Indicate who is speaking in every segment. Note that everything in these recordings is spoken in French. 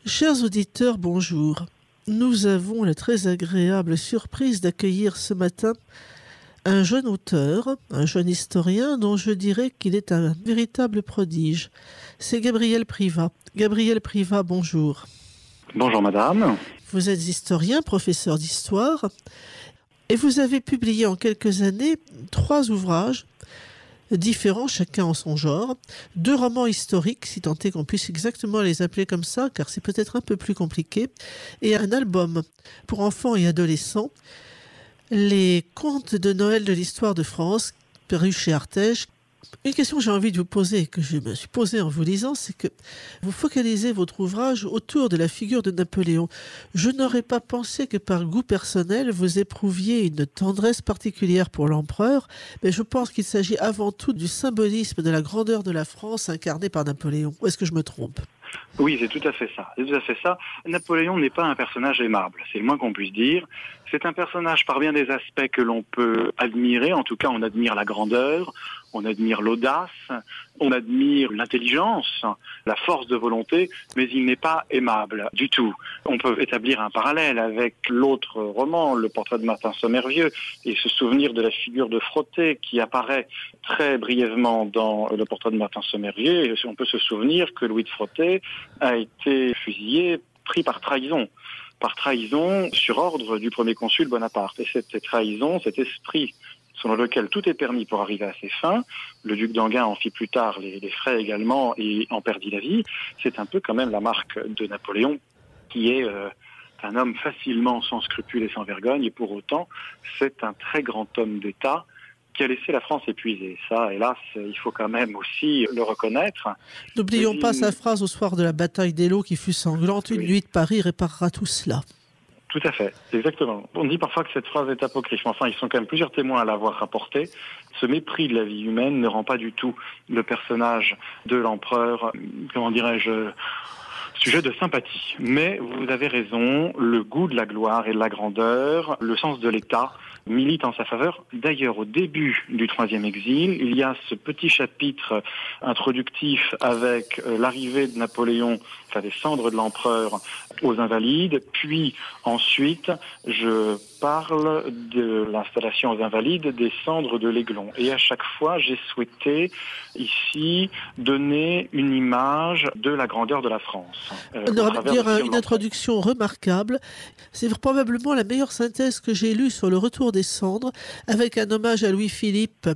Speaker 1: Chers auditeurs, bonjour. Nous avons la très agréable surprise d'accueillir ce matin un jeune auteur, un jeune historien dont je dirais qu'il est un véritable prodige. C'est Gabriel Privat. Gabriel Privat, bonjour.
Speaker 2: Bonjour madame.
Speaker 1: Vous êtes historien, professeur d'histoire, et vous avez publié en quelques années 3 ouvrages différents, chacun en son genre, 2 romans historiques, si tant est qu'on puisse exactement les appeler comme ça, car c'est peut-être un peu plus compliqué, et un album pour enfants et adolescents, les contes de Noël de l'histoire de France, paru chez Artege. Une question que j'ai envie de vous poser, que je me suis posée en vous lisant, c'est que vous focalisez votre ouvrage autour de la figure de Napoléon. Je n'aurais pas pensé que par goût personnel, vous éprouviez une tendresse particulière pour l'empereur, mais je pense qu'il s'agit avant tout du symbolisme de la grandeur de la France incarnée par Napoléon. Ou est-ce que je me trompe ?
Speaker 2: Oui, c'est tout à fait ça. C'est tout à fait ça. Napoléon n'est pas un personnage aimable, c'est le moins qu'on puisse dire. C'est un personnage par bien des aspects que l'on peut admirer. En tout cas, on admire la grandeur, on admire l'audace, on admire l'intelligence, la force de volonté, mais il n'est pas aimable du tout. On peut établir un parallèle avec l'autre roman, Le Portrait de Martin Sommervieux, et se souvenir de la figure de Frotté qui apparaît très brièvement dans Le Portrait de Martin Sommervieux. Et on peut se souvenir que Louis de Frotté a été fusillé, pris par trahison sur ordre du premier consul Bonaparte. Et cette trahison, cet esprit selon lequel tout est permis pour arriver à ses fins, le duc d'Enghien en fit plus tard les frais également et en perdit la vie, c'est un peu quand même la marque de Napoléon, qui est un homme facilement sans scrupules et sans vergogne, et pour autant, c'est un très grand homme d'État qui a laissé la France épuisée. Ça, hélas, il faut quand même aussi le reconnaître.
Speaker 1: N'oublions pas sa phrase au soir de la bataille d'Eylau qui fut sanglante. Une nuit de Paris réparera tout cela.
Speaker 2: Tout à fait, exactement. On dit parfois que cette phrase est apocryphe. Enfin, ils sont quand même plusieurs témoins à l'avoir rapportée. Ce mépris de la vie humaine ne rend pas du tout le personnage de l'empereur, comment dirais-je, sujet de sympathie. Mais vous avez raison, le goût de la gloire et de la grandeur, le sens de l'État milite en sa faveur. D'ailleurs, au début du Troisième exil, il y a ce petit chapitre introductif avec l'arrivée de Napoléon, enfin des cendres de l'empereur aux Invalides, puis ensuite je parle de l'installation aux Invalides des cendres de l'Aiglon. Et à chaque fois, j'ai souhaité ici donner une image de la grandeur de la France.
Speaker 1: Une introduction remarquable. C'est probablement la meilleure synthèse que j'ai lue sur le retour des cendres, avec un hommage à Louis-Philippe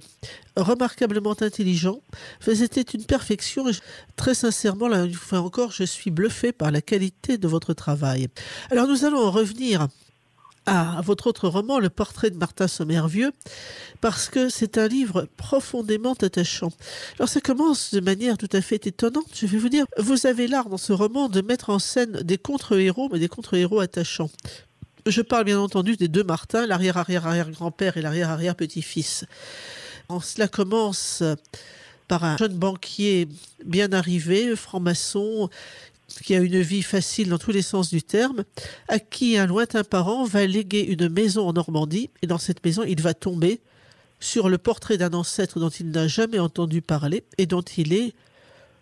Speaker 1: remarquablement intelligent. C'était une perfection. Très sincèrement, là, une fois encore, je suis bluffé par la qualité de votre travail. Alors nous allons en revenir à votre autre roman, Le Portrait de Martin Sommervieux, parce que c'est un livre profondément attachant. Alors ça commence de manière tout à fait étonnante. Je vais vous dire, vous avez l'art dans ce roman de mettre en scène des contre-héros, mais des contre-héros attachants. Je parle bien entendu des 2 Martins, l'arrière-arrière-arrière-grand-père et l'arrière-arrière-petit-fils. Cela commence par un jeune banquier bien arrivé, franc-maçon, qui a une vie facile dans tous les sens du terme, à qui un lointain parent va léguer une maison en Normandie, et dans cette maison, il va tomber sur le portrait d'un ancêtre dont il n'a jamais entendu parler et dont il est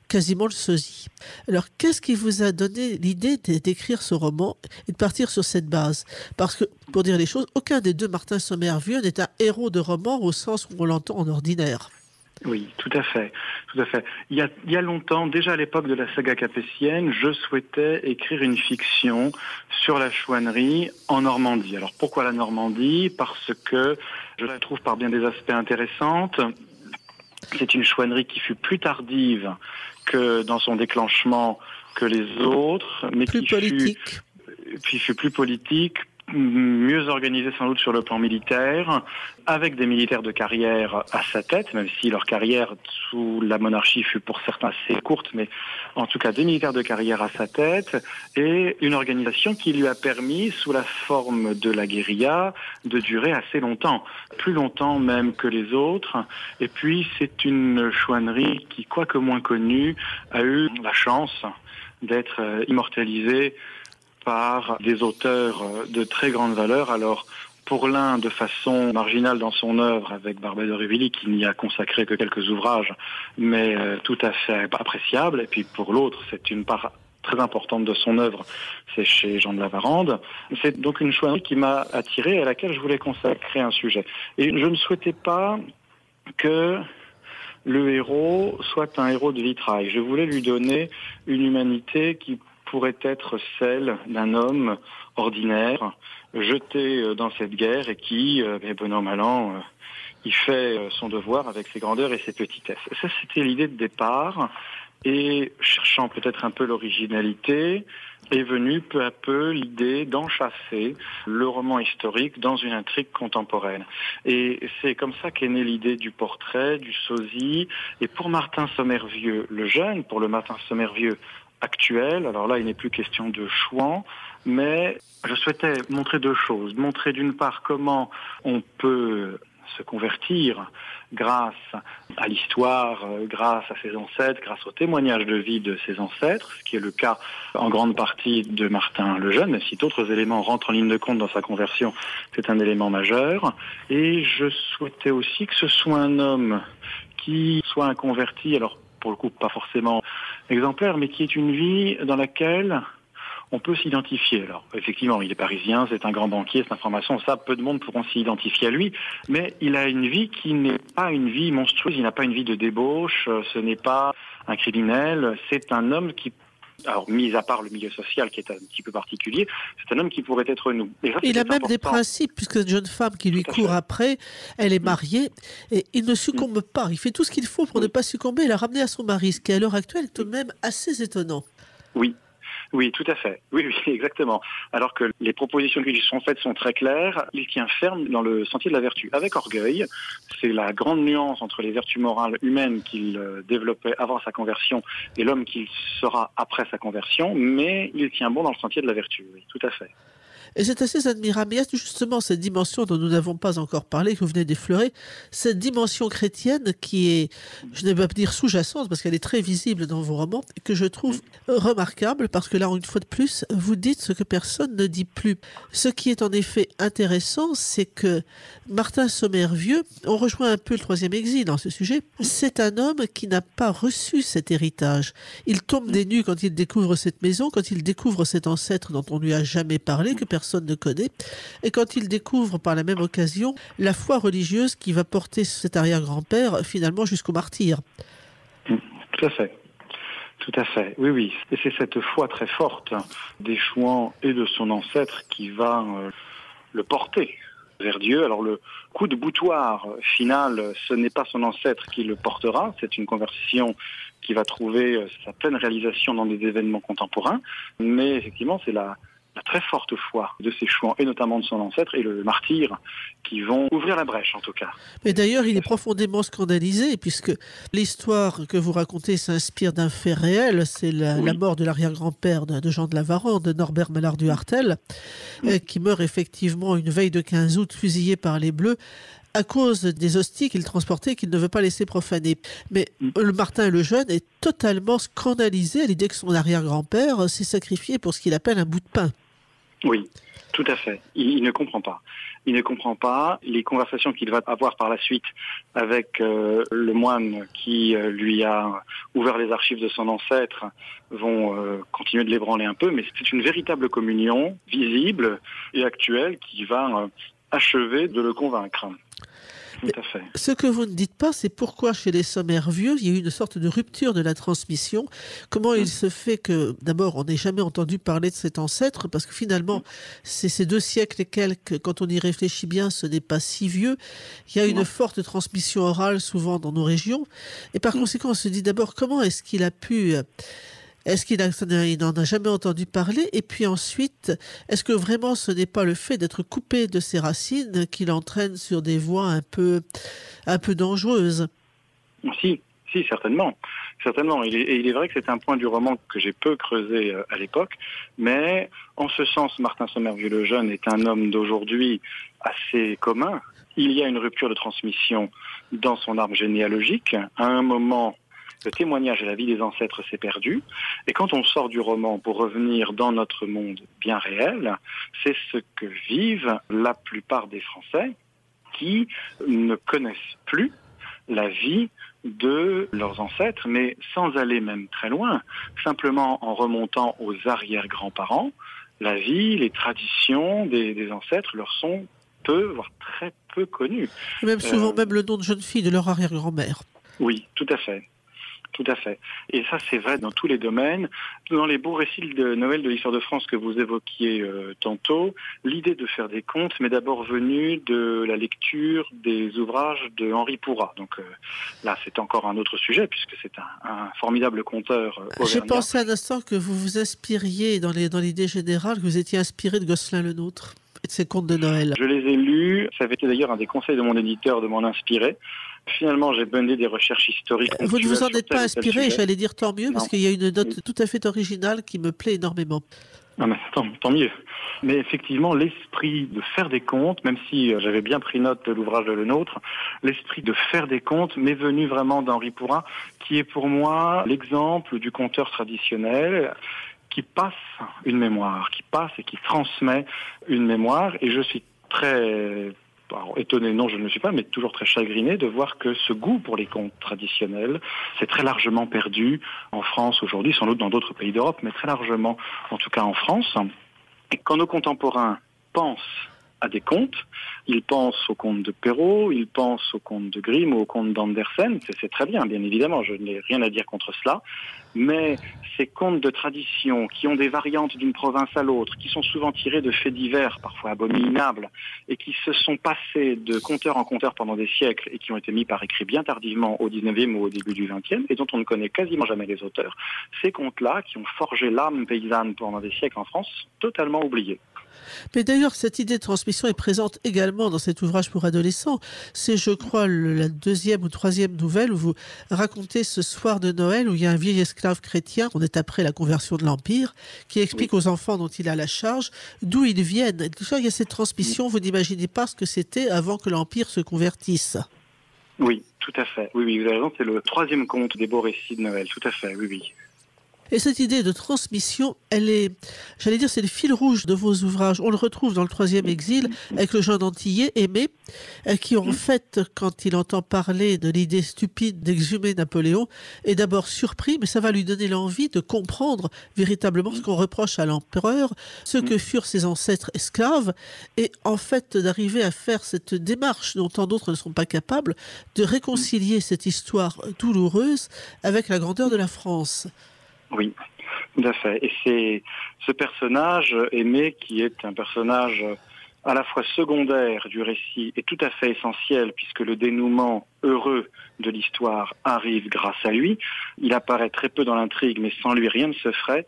Speaker 1: quasiment le sosie. Alors, qu'est-ce qui vous a donné l'idée d'écrire ce roman et de partir sur cette base ? Parce que, pour dire les choses, aucun des 2 Martin Sommervieux n'est un héros de roman au sens où on l'entend en ordinaire.
Speaker 2: Oui, tout à fait, tout à fait. Il y a longtemps, déjà à l'époque de la saga capétienne, je souhaitais écrire une fiction sur la chouannerie en Normandie. Alors pourquoi la Normandie ? Parce que je la trouve par bien des aspects intéressante. C'est une chouannerie qui fut plus tardive que dans son déclenchement que les autres, mais
Speaker 1: plus politique.
Speaker 2: Qui fut plus politique, mieux organisé sans doute sur le plan militaire, avec des militaires de carrière à sa tête, même si leur carrière sous la monarchie fut pour certains assez courte, mais en tout cas des militaires de carrière à sa tête, et une organisation qui lui a permis, sous la forme de la guérilla, de durer assez longtemps, plus longtemps même que les autres. Et puis c'est une chouannerie qui, quoique moins connue, a eu la chance d'être immortalisée par des auteurs de très grande valeur. Alors, pour l'un de façon marginale dans son œuvre, avec Barbey d'Aurevilly, qui n'y a consacré que quelques ouvrages, mais tout à fait appréciable. Et puis pour l'autre, c'est une part très importante de son œuvre, c'est chez Jean de La Varande. C'est donc une chouannerie qui m'a attiré et à laquelle je voulais consacrer un sujet. Et je ne souhaitais pas que le héros soit un héros de vitrail. Je voulais lui donner une humanité qui pourrait être celle d'un homme ordinaire, jeté dans cette guerre et qui, bon an, mal an, il fait son devoir avec ses grandeurs et ses petitesses. Ça, c'était l'idée de départ. Et cherchant peut-être un peu l'originalité, est venue peu à peu l'idée d'enchasser le roman historique dans une intrigue contemporaine. Et c'est comme ça qu'est née l'idée du portrait, du sosie. Et pour Martin Sommervieux le jeune, pour le Martin Sommervieux actuel, alors là il n'est plus question de chouan, mais je souhaitais montrer deux choses. Montrer d'une part comment on peut se convertir grâce à l'histoire, grâce à ses ancêtres, grâce au témoignage de vie de ses ancêtres, ce qui est le cas en grande partie de Martin le Jeune, même si d'autres éléments rentrent en ligne de compte dans sa conversion, c'est un élément majeur. Et je souhaitais aussi que ce soit un homme qui soit un converti, alors pour le coup pas forcément exemplaire, mais qui ait une vie dans laquelle on peut s'identifier. Alors, effectivement, il est parisien, c'est un grand banquier, c'est un franc-maçon, ça, peu de monde pourront s'identifier à lui, mais il a une vie qui n'est pas une vie monstrueuse, il n'a pas une vie de débauche, ce n'est pas un criminel, c'est un homme qui, alors, mis à part le milieu social qui est un petit peu particulier, c'est un homme qui pourrait être nous. Et ça,
Speaker 1: il a même
Speaker 2: important.
Speaker 1: des principes, puisque cette jeune femme qui lui court après, elle est mariée, et il ne succombe pas. Il fait tout ce qu'il faut pour ne pas succomber et la ramener à son mari, ce qui à l'heure actuelle est tout de même assez étonnant.
Speaker 2: Oui, tout à fait. Oui, exactement. Alors que les propositions qui lui sont faites sont très claires, il tient ferme dans le sentier de la vertu, avec orgueil. C'est la grande nuance entre les vertus morales humaines qu'il développait avant sa conversion et l'homme qu'il sera après sa conversion, mais il tient bon dans le sentier de la vertu, oui, tout à fait.
Speaker 1: Et c'est assez admirable. Mais il y a justement cette dimension dont nous n'avons pas encore parlé, que vous venez d'effleurer, cette dimension chrétienne qui est, je ne vais pas dire sous-jacente, parce qu'elle est très visible dans vos romans, et que je trouve remarquable, parce que là, une fois de plus, vous dites ce que personne ne dit plus. Ce qui est en effet intéressant, c'est que Martin Sommervieux, on rejoint un peu le troisième exil dans ce sujet, c'est un homme qui n'a pas reçu cet héritage. Il tombe des nues quand il découvre cette maison, quand il découvre cet ancêtre dont on ne lui a jamais parlé, que personne ne connaît, et quand il découvre par la même occasion la foi religieuse qui va porter cet arrière-grand-père finalement jusqu'au martyr.
Speaker 2: Tout à fait. Tout à fait, oui. Et c'est cette foi très forte des Chouans et de son ancêtre qui va le porter vers Dieu. Alors le coup de boutoir final, ce n'est pas son ancêtre qui le portera, c'est une conversion qui va trouver sa pleine réalisation dans des événements contemporains, mais effectivement c'est la très forte foi de ces Chouans, et notamment de son ancêtre, et le martyr, qui vont ouvrir la brèche, en tout cas.
Speaker 1: Mais d'ailleurs, il est profondément scandalisé, puisque l'histoire que vous racontez s'inspire d'un fait réel, c'est la mort de l'arrière-grand-père de Jean de La Varande, de Norbert Mallard du Hartel, qui meurt effectivement une veille de 15 août, fusillé par les Bleus, à cause des hosties qu'il transportait, qu'il ne veut pas laisser profaner. Mais le Martin le Jeune est totalement scandalisé à l'idée que son arrière-grand-père s'est sacrifié pour ce qu'il appelle un bout de pain.
Speaker 2: Oui, tout à fait. Il ne comprend pas. Il ne comprend pas les conversations qu'il va avoir par la suite avec le moine qui lui a ouvert les archives de son ancêtre vont continuer de l'ébranler un peu, mais c'est une véritable communion visible et actuelle qui va achever de le convaincre. Tout à fait.
Speaker 1: Ce que vous ne dites pas, c'est pourquoi chez les Sommervieux, il y a eu une sorte de rupture de la transmission. Comment il se fait que, d'abord, on n'ait jamais entendu parler de cet ancêtre, parce que finalement, c'est ces 2 siècles et quelques, quand on y réfléchit bien, ce n'est pas si vieux. Il y a une forte transmission orale, souvent, dans nos régions. Et par conséquent, on se dit d'abord, comment est-ce qu'il a pu... Est-ce qu'il n'en a jamais entendu parler? Et puis ensuite, est-ce que vraiment ce n'est pas le fait d'être coupé de ses racines qui l'entraîne sur des voies un peu dangereuses?
Speaker 2: Si, certainement. Il est vrai que c'est un point du roman que j'ai peu creusé à l'époque, mais en ce sens, Martin Sommervieux le Jeune est un homme d'aujourd'hui assez commun. Il y a une rupture de transmission dans son arbre généalogique. À un moment, le témoignage de la vie des ancêtres s'est perdu. Et quand on sort du roman pour revenir dans notre monde bien réel, c'est ce que vivent la plupart des Français qui ne connaissent plus la vie de leurs ancêtres, mais sans aller même très loin, simplement en remontant aux arrière-grands-parents, la vie, les traditions des ancêtres leur sont peu, voire très peu connues.
Speaker 1: Et même souvent même le nom de jeune fille de leur arrière-grand-mère.
Speaker 2: Oui, tout à fait. Tout à fait. Et ça, c'est vrai dans tous les domaines. Dans les beaux récits de Noël de l'histoire de France que vous évoquiez tantôt, l'idée de faire des contes m'est d'abord venue de la lecture des ouvrages de Henri Pourrat. Donc là, c'est encore un autre sujet, puisque c'est un formidable conteur auvergnat.
Speaker 1: J'ai pensé un instant que vous vous inspiriez, dans l'idée générale, que vous étiez inspiré de Gosselin le Nôtre et de ses contes de Noël.
Speaker 2: Je les ai lus. Ça avait été d'ailleurs un des conseils de mon éditeur de m'en inspirer. Finalement, j'ai mené des recherches historiques.
Speaker 1: Vous ne vous en êtes pas inspiré, j'allais dire tant mieux, parce qu'il y a une note tout à fait originale qui me plaît énormément.
Speaker 2: Ah mais tant mieux. Mais effectivement, l'esprit de faire des contes, même si j'avais bien pris note de l'ouvrage de Le Nôtre, l'esprit de faire des contes m'est venu vraiment d'Henri Pourrat, qui est pour moi l'exemple du conteur traditionnel qui passe une mémoire, qui passe et qui transmet une mémoire. Et je suis très... Alors, étonné, non, je ne le suis pas, mais toujours très chagriné de voir que ce goût pour les contes traditionnels s'est très largement perdu en France aujourd'hui, sans doute dans d'autres pays d'Europe, mais très largement, en tout cas en France. Et quand nos contemporains pensent à des contes, ils pensent aux contes de Perrault, ils pensent aux contes de Grimm ou aux contes d'Andersen, c'est très bien évidemment, je n'ai rien à dire contre cela, mais ces contes de tradition qui ont des variantes d'une province à l'autre, qui sont souvent tirés de faits divers, parfois abominables, et qui se sont passés de conteur en conteur pendant des siècles et qui ont été mis par écrit bien tardivement au 19e ou au début du 20e et dont on ne connaît quasiment jamais les auteurs, ces contes-là qui ont forgé l'âme paysanne pendant des siècles en France, sont totalement oubliés.
Speaker 1: Mais d'ailleurs, cette idée de transmission est présente également dans cet ouvrage pour adolescents. C'est, je crois, la deuxième ou troisième nouvelle où vous racontez ce soir de Noël où il y a un vieil esclave chrétien, on est après la conversion de l'Empire, qui explique aux enfants dont il a la charge d'où ils viennent. Et il y a cette transmission, vous n'imaginez pas ce que c'était avant que l'Empire se convertisse.
Speaker 2: Oui, tout à fait. Oui, vous avez raison, c'est le troisième conte des beaux récits de Noël, tout à fait, oui.
Speaker 1: Et cette idée de transmission, elle est, j'allais dire, c'est le fil rouge de vos ouvrages. On le retrouve dans le troisième exil avec le jeune Antillais, Aimé, qui en fait, quand il entend parler de l'idée stupide d'exhumer Napoléon, est d'abord surpris, mais ça va lui donner l'envie de comprendre véritablement ce qu'on reproche à l'empereur, ce que furent ses ancêtres esclaves, et en fait d'arriver à faire cette démarche dont tant d'autres ne sont pas capables, de réconcilier cette histoire douloureuse avec la grandeur de la France.
Speaker 2: Oui, tout à fait. Et c'est ce personnage, Aimé, qui est un personnage à la fois secondaire du récit et tout à fait essentiel, puisque le dénouement heureux de l'histoire arrive grâce à lui. Il apparaît très peu dans l'intrigue, mais sans lui rien ne se ferait.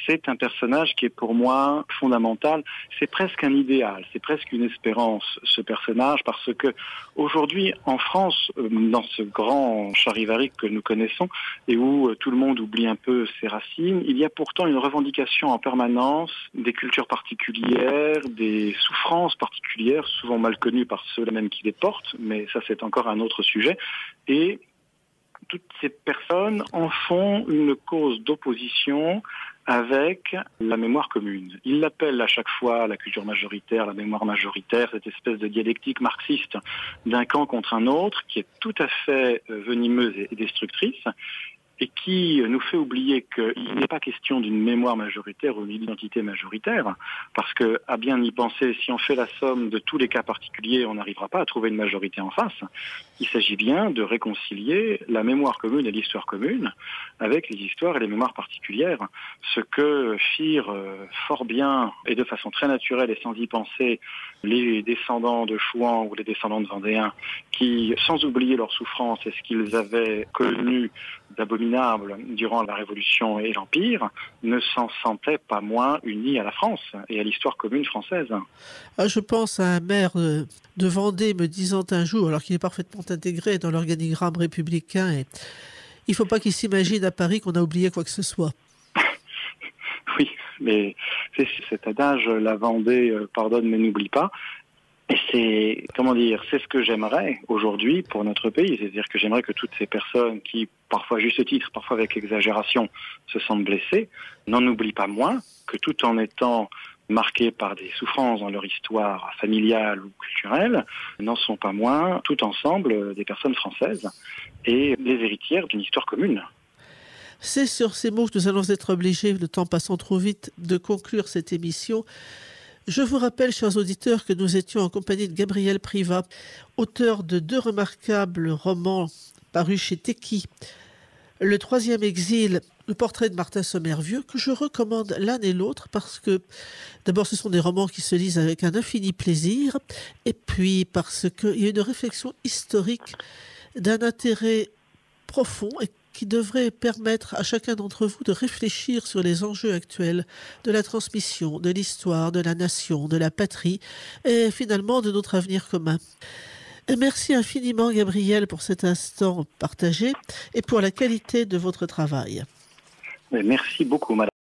Speaker 2: C'est un personnage qui est pour moi fondamental. C'est presque un idéal, c'est presque une espérance, ce personnage, parce que aujourd'hui, en France, dans ce grand charivari que nous connaissons, et où tout le monde oublie un peu ses racines, il y a pourtant une revendication en permanence des cultures particulières, des souffrances particulières, souvent mal connues par ceux-là même qui les portent, mais ça c'est encore un autre sujet. Et toutes ces personnes en font une cause d'opposition avec la mémoire commune. Ils l'appellent à chaque fois la culture majoritaire, la mémoire majoritaire, cette espèce de dialectique marxiste d'un camp contre un autre qui est tout à fait venimeuse et destructrice et qui nous fait oublier qu'il n'est pas question d'une mémoire majoritaire ou d'une identité majoritaire, parce que, à bien y penser, si on fait la somme de tous les cas particuliers, on n'arrivera pas à trouver une majorité en face. Il s'agit bien de réconcilier la mémoire commune et l'histoire commune avec les histoires et les mémoires particulières. Ce que firent fort bien et de façon très naturelle et sans y penser les descendants de Chouan ou les descendants de Vendéens qui, sans oublier leur souffrance et ce qu'ils avaient connu d'abominable durant la Révolution et l'Empire, ne s'en sentaient pas moins unis à la France et à l'histoire commune française.
Speaker 1: Je pense à un maire de Vendée me disant un jour, alors qu'il est parfaitement intégré dans l'organigramme républicain, et il ne faut pas qu'il s'imagine à Paris qu'on a oublié quoi que ce soit.
Speaker 2: Oui, mais c'est cet adage, la Vendée pardonne mais n'oublie pas. Et c'est, c'est ce que j'aimerais aujourd'hui pour notre pays. C'est-à-dire que j'aimerais que toutes ces personnes qui, parfois à juste titre, parfois avec exagération, se sentent blessées, n'en oublient pas moins que tout en étant marqués par des souffrances dans leur histoire familiale ou culturelle, n'en sont pas moins, tout ensemble, des personnes françaises et les héritières d'une histoire commune.
Speaker 1: C'est sur ces mots que nous allons être obligés, le temps passant trop vite, de conclure cette émission. Je vous rappelle, chers auditeurs, que nous étions en compagnie de Gabriel Privat, auteur de 2 remarquables romans parus chez Tekkie. Le 3e exil, le portrait de Martin Sommervieux, que je recommande l'un et l'autre parce que, d'abord, ce sont des romans qui se lisent avec un infini plaisir, et puis parce qu'il y a une réflexion historique d'un intérêt profond et qui devrait permettre à chacun d'entre vous de réfléchir sur les enjeux actuels de la transmission, de l'histoire, de la nation, de la patrie et finalement de notre avenir commun. Et merci infiniment Gabriel pour cet instant partagé et pour la qualité de votre travail.
Speaker 2: Merci beaucoup, madame.